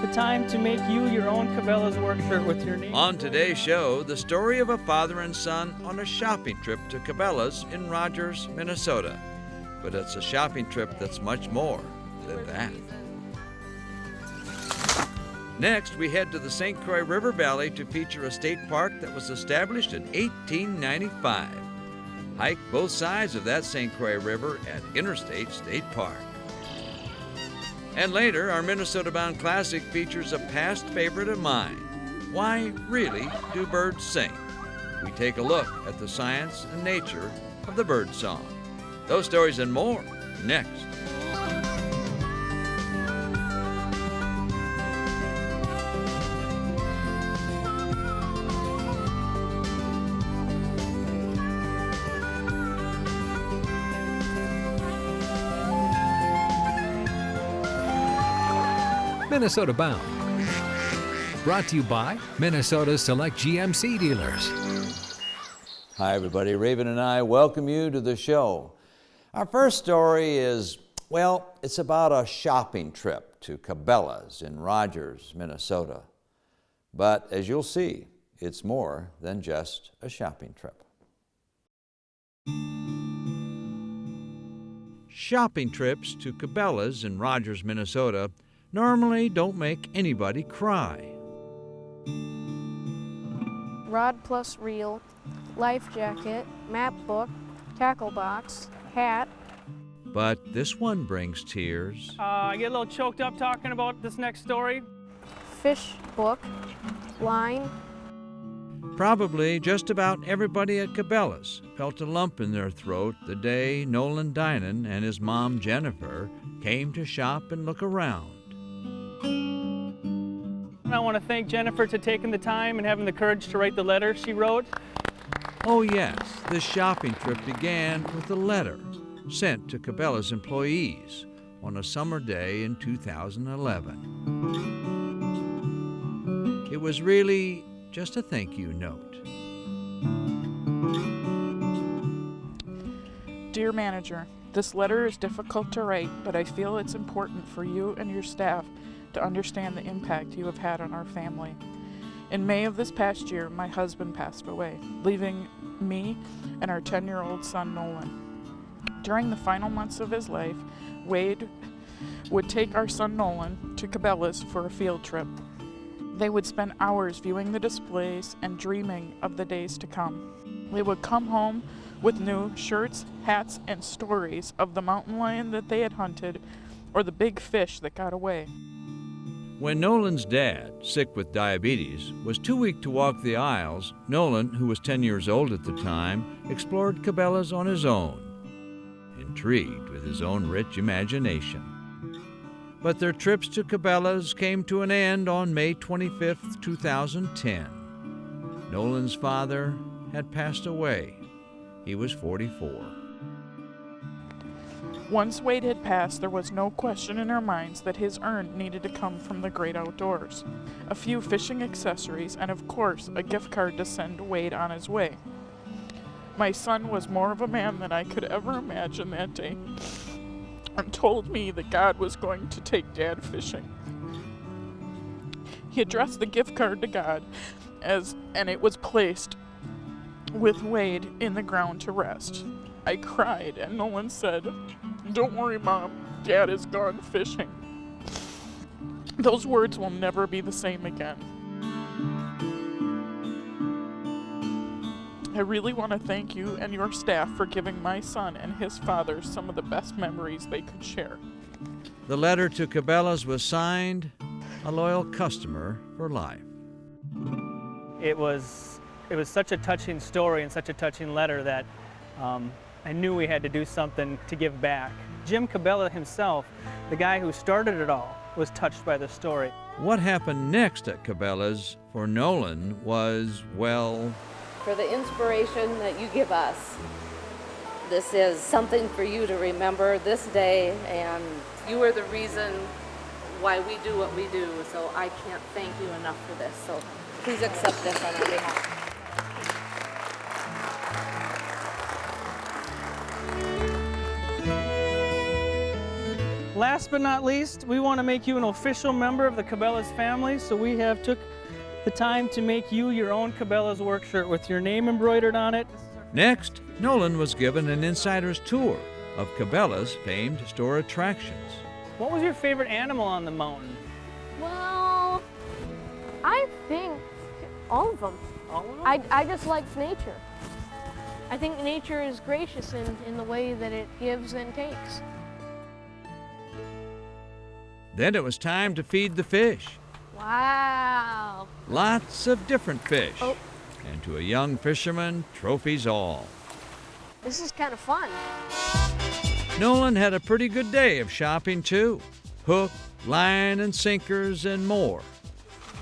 the time to make you your own Cabela's work shirt with your name. On today's show, the story of a father and son on a shopping trip to Cabela's in Rogers, Minnesota. But it's a shopping trip that's much more than that. Next, we head to the St. Croix River Valley to feature a state park that was established in 1895. Hike both sides of that St. Croix River at Interstate State Park. And later, our Minnesota-bound classic features a past favorite of mine. Why really do birds sing? We take a look at the science and nature of the bird song. Those stories and more next. Minnesota Bound. Brought to you by Minnesota's select GMC dealers. Hi, everybody. Raven and I welcome you to the show. Our first story is, well, it's about a shopping trip to Cabela's in Rogers, Minnesota. But as you'll see, it's more than just a shopping trip. Shopping trips to Cabela's in Rogers, Minnesota normally don't make anybody cry. Rod plus reel, life jacket, map book, tackle box, hat. But this one brings tears. I get a little choked up talking about this next story. Fish book, line. Probably just about everybody at Cabela's felt a lump in their throat the day Nolan Dinan and his mom Jennifer came to shop and look around. I want to thank Jennifer for taking the time and having the courage to write the letter she wrote. Oh yes, this shopping trip began with a letter sent to Cabela's employees on a summer day in 2011. It was really just a thank you note. Dear Manager, this letter is difficult to write, but I feel it's important for you and your staff to understand the impact you have had on our family. In May of this past year, my husband passed away, leaving me and our 10-year-old son, Nolan. During the final months of his life, Wade would take our son Nolan to Cabela's for a field trip. They would spend hours viewing the displays and dreaming of the days to come. They would come home with new shirts, hats, and stories of the mountain lion that they had hunted or the big fish that got away. When Nolan's dad, sick with diabetes, was too weak to walk the aisles, Nolan, who was 10 years old at the time, explored Cabela's on his own, intrigued with his own rich imagination. But their trips to Cabela's came to an end on May 25, 2010. Nolan's father had passed away. He was 44. Once Wade had passed, there was no question in our minds that his urn needed to come from the great outdoors. A few fishing accessories, and of course, a gift card to send Wade on his way. My son was more of a man than I could ever imagine that day, and told me that God was going to take Dad fishing. He addressed the gift card to God, and it was placed with Wade in the ground to rest. I cried, and Nolan said, "Don't worry, Mom, Dad is gone fishing." Those words will never be the same again. I really want to thank you and your staff for giving my son and his father some of the best memories they could share. The letter to Cabela's was signed, "A loyal customer for life." It was such a touching story and such a touching letter that I knew we had to do something to give back. Jim Cabela himself, the guy who started it all, was touched by the story. What happened next at Cabela's for Nolan was, well, for the inspiration that you give us. This is something for you to remember this day, and you are the reason why we do what we do, so I can't thank you enough for this. So please accept this on our behalf. last but not least, we want to make you an official member of the Cabela's family, so we have took the time to make you your own Cabela's work shirt with your name embroidered on it. Next, Nolan was given an insider's tour of Cabela's famed store attractions. What was your favorite animal on the mountain? Well, I think all of them. All of them? I just like nature. I think nature is gracious in the way that it gives and takes. Then it was time to feed the fish. Wow. Lots of different fish. Oh. And to a young fisherman, trophies all. This is kind of fun. Nolan had a pretty good day of shopping too. Hook, line, and sinkers, and more.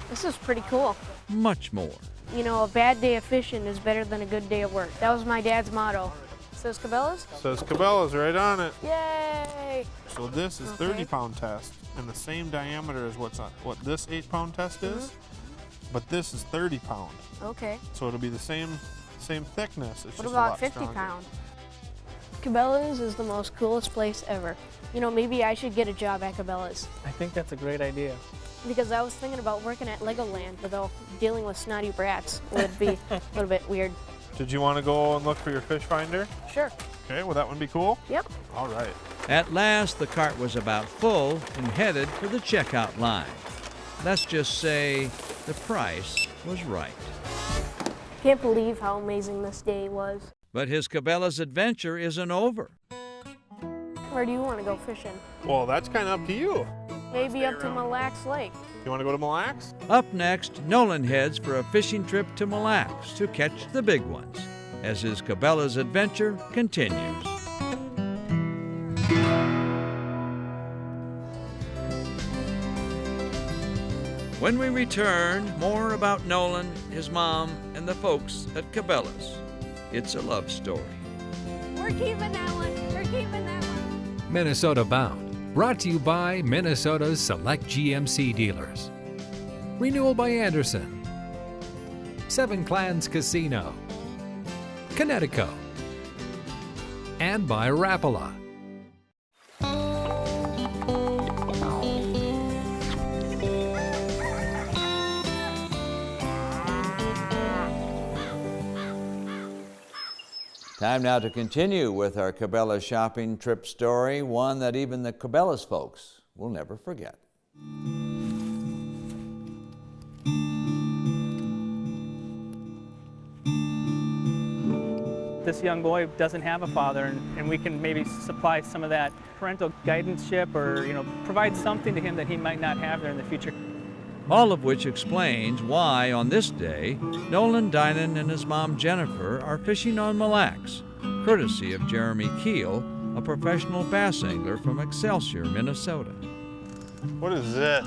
This is pretty cool. Much more. You know, a bad day of fishing is better than a good day of work. That was my dad's motto. Says Cabela's? Says Cabela's right on it. Yay! So this is Okay. 30-pound test and the same diameter as what this 8-pound test is, but this is 30 pound. Okay. So it'll be the same thickness. It's What just a about lot 50 stronger. pound? Cabela's is the most coolest place ever. You know, maybe I should get a job at Cabela's. I think that's a great idea. Because I was thinking about working at Legoland, although dealing with snotty brats would be a little bit weird. Did you want to go and look for your fish finder? Sure. Okay, will that one be cool? Yep. All right. At last, the cart was about full and headed for the checkout line. Let's just say the price was right. Can't believe how amazing this day was. But his Cabela's adventure isn't over. Where do you want to go fishing? Well, that's kind of up to you. Maybe up to Mille Lacs Lake. You want to go to Mille Lacs? Up next, Nolan heads for a fishing trip to Mille Lacs to catch the big ones as his Cabela's adventure continues. When we return, more about Nolan, his mom, and the folks at Cabela's. It's a love story. We're keeping that one. We're keeping that one. Minnesota Bound, brought to you by Minnesota's select GMC dealers. Renewal by Anderson. Seven Clans Casino. Connecticut. And by Rapala. Time now to continue with our Cabela shopping trip story, one that even the Cabela's folks will never forget. This young boy doesn't have a father, and we can maybe supply some of that parental guidance-ship or, provide something to him that he might not have there in the future. All of which explains why, on this day, Nolan Dinan and his mom Jennifer are fishing on Mille Lacs, courtesy of Jeremy Keel, a professional bass angler from Excelsior, Minnesota. What is this?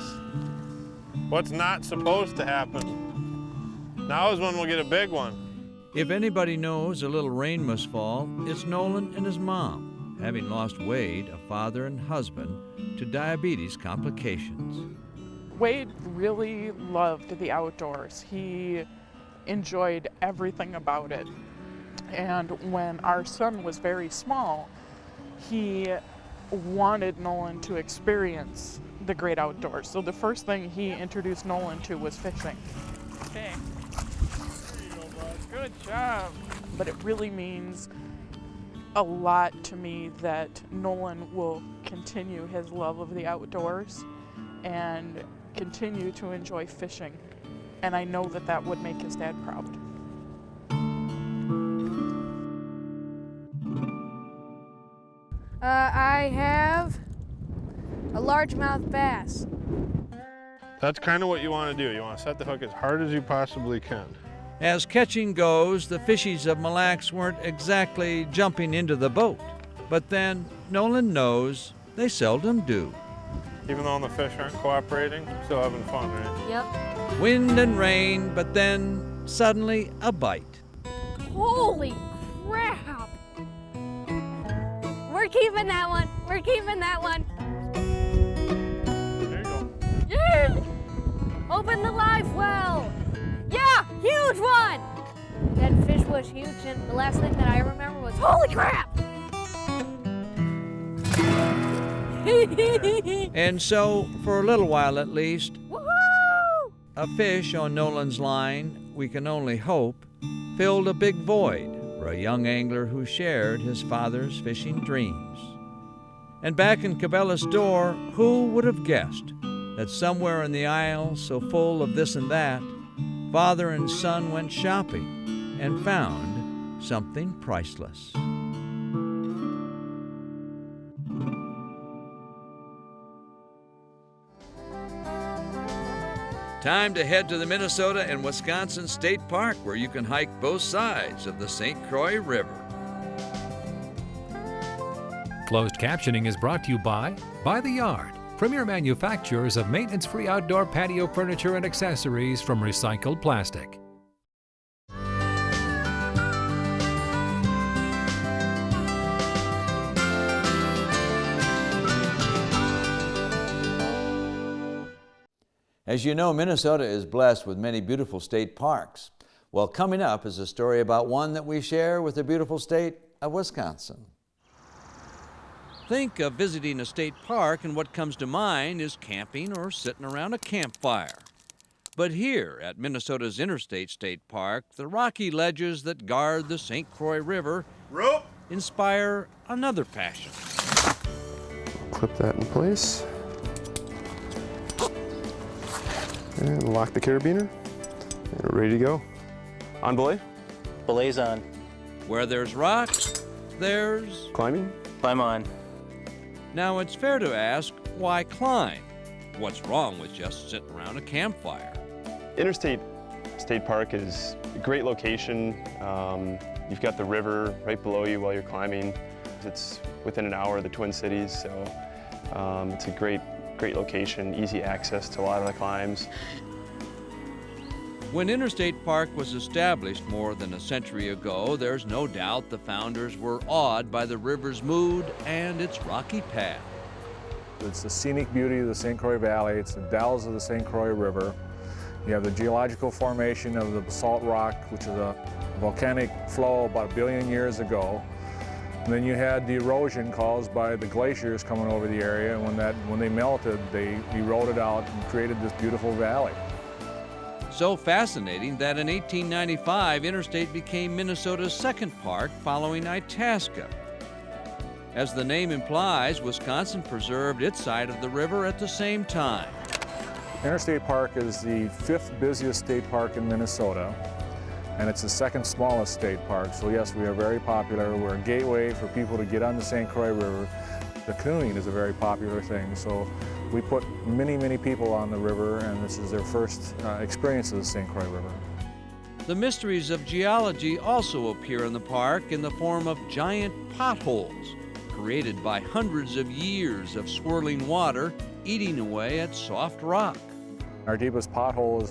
What's not supposed to happen? Now is when we'll get a big one. If anybody knows a little rain must fall, it's Nolan and his mom, having lost Wade, a father and husband, to diabetes complications. Wade really loved the outdoors. He enjoyed everything about it. And when our son was very small, he wanted Nolan to experience the great outdoors. So the first thing he introduced Nolan to was fishing. Okay. There you go, bud. Good job. But it really means a lot to me that Nolan will continue his love of the outdoors and continue to enjoy fishing. And I know that that would make his dad proud. I have a largemouth bass. That's kind of what you want to do. You want to set the hook as hard as you possibly can. As catching goes, the fishies of Mille Lacs weren't exactly jumping into the boat. But then, Nolan knows they seldom do. Even though the fish aren't cooperating, still having fun, right? Yep. Wind and rain, but then suddenly a bite. Holy crap! We're keeping that one. We're keeping that one. There you go. Yeah! Open the live well. Yeah, huge one. That fish was huge, and the last thing that I remember was, holy crap! And so, for a little while at least, Woohoo! a fish on Nolan's line, we can only hope, filled a big void for a young angler who shared his father's fishing dreams. And back in Cabela's store, who would have guessed that somewhere in the aisle so full of this and that, father and son went shopping and found something priceless. Time to head to the Minnesota and Wisconsin State Park, where you can hike both sides of the St. Croix River. Closed captioning is brought to you by The Yard, premier manufacturers of maintenance-free outdoor patio furniture and accessories from recycled plastic. As you know, Minnesota is blessed with many beautiful state parks. Well, coming up is a story about one that we share with the beautiful state of Wisconsin. Think of visiting a state park and what comes to mind is camping or sitting around a campfire. But here at Minnesota's Interstate State Park, the rocky ledges that guard the St. Croix River inspire another passion. Clip that in place. And lock the carabiner. And we're ready to go. On belay? Belay's on. Where there's rock, there's Climbing? Climb on. Now, it's fair to ask, why climb? What's wrong with just sitting around a campfire? Interstate State Park is a great location. You've got the river right below you while you're climbing. It's within an hour of the Twin Cities, so it's a great location, easy access to a lot of the climbs. When Interstate Park was established more than a century ago, there's no doubt the founders were awed by the river's mood and its rocky path. It's the scenic beauty of the St. Croix Valley. It's the dells of the St. Croix River. You have the geological formation of the basalt rock, which is a volcanic flow about 1 billion years ago. And then you had the erosion caused by the glaciers coming over the area, and when they melted, they eroded out and created this beautiful valley. So fascinating that in 1895, Interstate became Minnesota's second park following Itasca. As the name implies, Wisconsin preserved its side of the river at the same time. Interstate Park is the 5th busiest state park in Minnesota, and it's the 2nd smallest state park. So yes, we are very popular. We're a gateway for people to get on the St. Croix River. The canoeing is a very popular thing, so we put many, many people on the river, and this is their first experience of the St. Croix River. The mysteries of geology also appear in the park in the form of giant potholes, created by hundreds of years of swirling water eating away at soft rock. Our deepest pothole is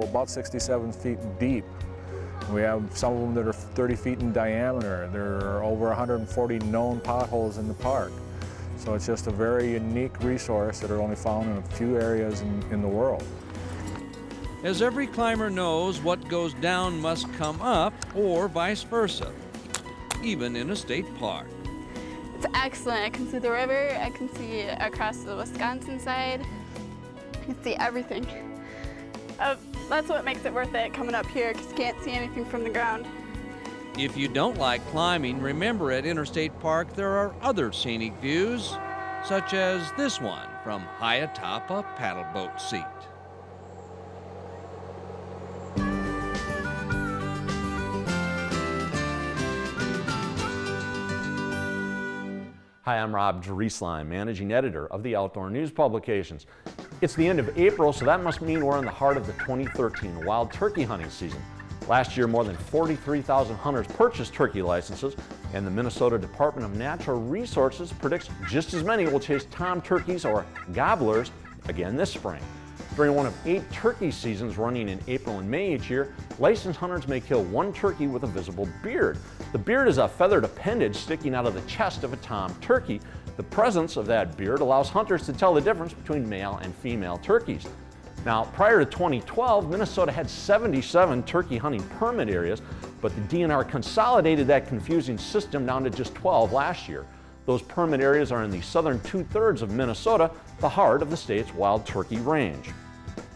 about 67 feet deep. We have some of them that are 30 feet in diameter. There are over 140 known potholes in the park. So it's just a very unique resource that are only found in a few areas in the world. As every climber knows, what goes down must come up, or vice versa, even in a state park. It's excellent. I can see the river, I can see across the Wisconsin side, I can see everything. That's what makes it worth it coming up here, because you can't see anything from the ground. If you don't like climbing, remember at Interstate Park there are other scenic views, such as this one from high atop a paddle boat seat. Hi, I'm Rob Drieslein, Managing Editor of the Outdoor News Publications. It's the end of April, so that must mean we're in the heart of the 2013 wild turkey hunting season. Last year, more than 43,000 hunters purchased turkey licenses, and the Minnesota Department of Natural Resources predicts just as many will chase tom turkeys or gobblers again this spring. During one of 8 turkey seasons running in April and May each year, licensed hunters may kill 1 turkey with a visible beard. The beard is a feathered appendage sticking out of the chest of a tom turkey. The presence of that beard allows hunters to tell the difference between male and female turkeys. Now, prior to 2012, Minnesota had 77 turkey hunting permit areas, but the DNR consolidated that confusing system down to just 12 last year. Those permit areas are in the southern 2/3 of Minnesota, the heart of the state's wild turkey range.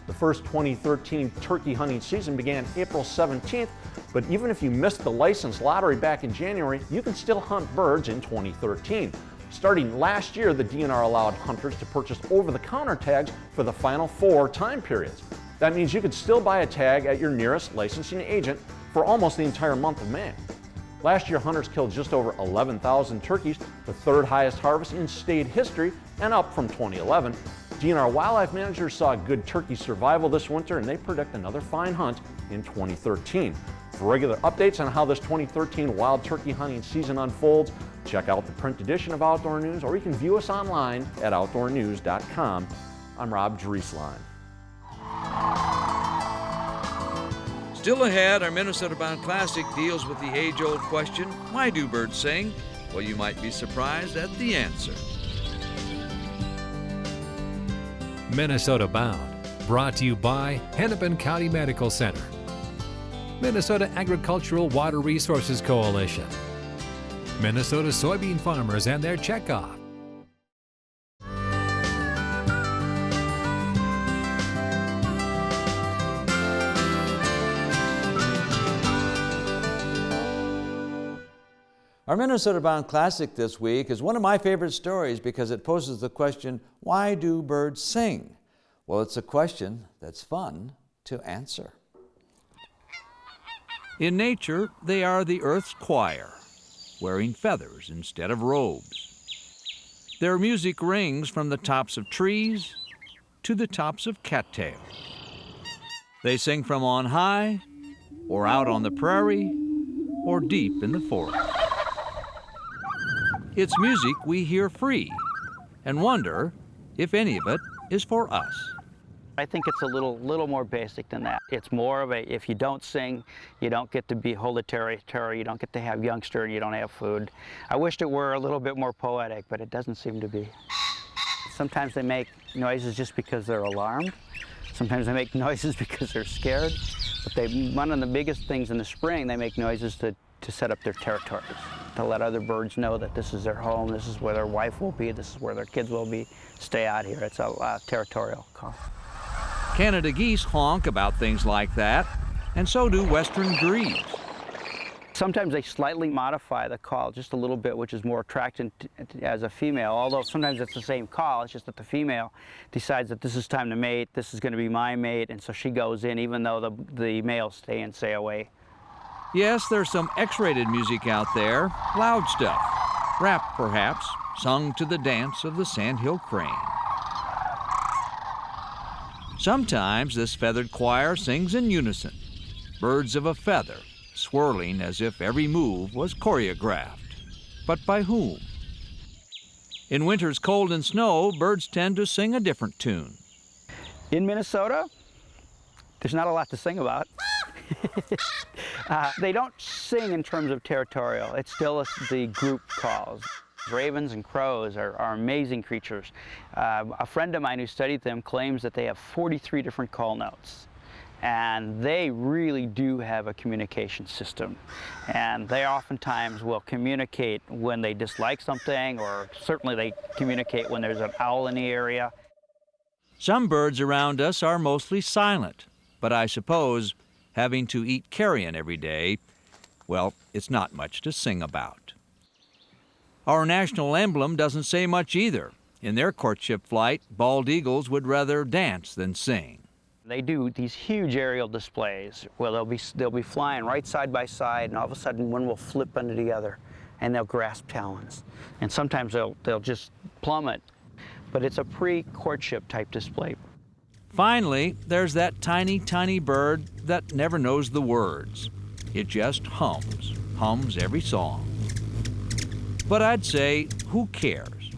The first 2013 turkey hunting season began April 17th, but even if you missed the license lottery back in January, you can still hunt birds in 2013. Starting last year, the DNR allowed hunters to purchase over-the-counter tags for the final 4 time periods. That means you could still buy a tag at your nearest licensing agent for almost the entire month of May. Last year, hunters killed just over 11,000 turkeys, the 3rd highest harvest in state history, and up from 2011. DNR wildlife managers saw good turkey survival this winter, and they predict another fine hunt in 2013. For regular updates on how this 2013 wild turkey hunting season unfolds, check out the print edition of Outdoor News, or you can view us online at outdoornews.com. I'm Rob Drieslein. Still ahead, our Minnesota Bound Classic deals with the age-old question, why do birds sing? Well, you might be surprised at the answer. Minnesota Bound, brought to you by Hennepin County Medical Center, Minnesota Agricultural Water Resources Coalition, Minnesota soybean farmers and their checkoff, Our Minnesota Bound Classic this week is one of my favorite stories because it poses the question, why do birds sing? Well, it's a question that's fun to answer. In nature, they are the Earth's choir, wearing feathers instead of robes. Their music rings from the tops of trees to the tops of cattails. They sing from on high, or out on the prairie, or deep in the forest. It's music we hear free and wonder if any of it is for us. I think it's a little more basic than that. It's more of a, if you don't sing, you don't get to hold the territory, you don't get to have youngster, and you don't have food. I wished it were a little bit more poetic, but it doesn't seem to be. Sometimes they make noises just because they're alarmed. Sometimes they make noises because they're scared. But one of the biggest things in the spring, they make noises to set up their territories, to let other birds know that this is their home, this is where their wife will be, this is where their kids will be. Stay out here. It's a territorial call. Canada geese honk about things like that, and so do western grebes. Sometimes they slightly modify the call just a little bit, which is more attractive as a female, although sometimes it's the same call, it's just that the female decides that this is time to mate, this is going to be my mate, and so she goes in even though the males stay and stay away. Yes, there's some X-rated music out there, loud stuff, rap perhaps, sung to the dance of the sandhill crane. Sometimes this feathered choir sings in unison, birds of a feather, swirling as if every move was choreographed. But by whom? In winter's cold and snow, birds tend to sing a different tune. In Minnesota, there's not a lot to sing about. They don't sing in terms of territorial. It's still the group calls. Ravens and crows are amazing creatures. A friend of mine who studied them claims that they have 43 different call notes. And they really do have a communication system. And they oftentimes will communicate when they dislike something, or certainly they communicate when there's an owl in the area. Some birds around us are mostly silent, but I suppose having to eat carrion every day, well, it's not much to sing about. Our national emblem doesn't say much either. In their courtship flight, bald eagles would rather dance than sing. They do these huge aerial displays where they'll be flying right side by side, and all of a sudden one will flip under the other, and they'll grasp talons. And sometimes they'll just plummet. But it's a pre-courtship type display. Finally, there's that tiny, tiny bird that never knows the words. It just hums every song. But I'd say, who cares?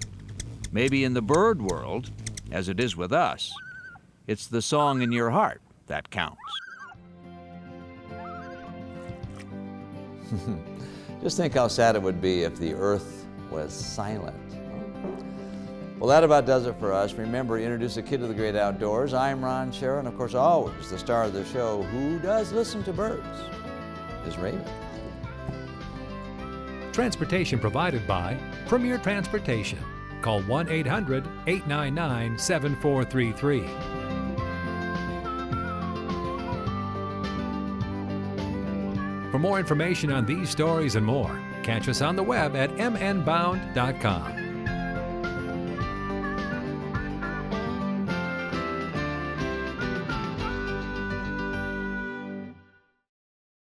Maybe in the bird world, as it is with us, it's the song in your heart that counts. Just think how sad it would be if the earth was silent. Well, that about does it for us. Remember, introduce a kid to the great outdoors. I'm Ron Sherrill, and of course, always the star of the show, who does listen to birds, is Raven. Transportation provided by Premier Transportation. Call 1-800-899-7433. For more information on these stories and more, catch us on the web at mnbound.com.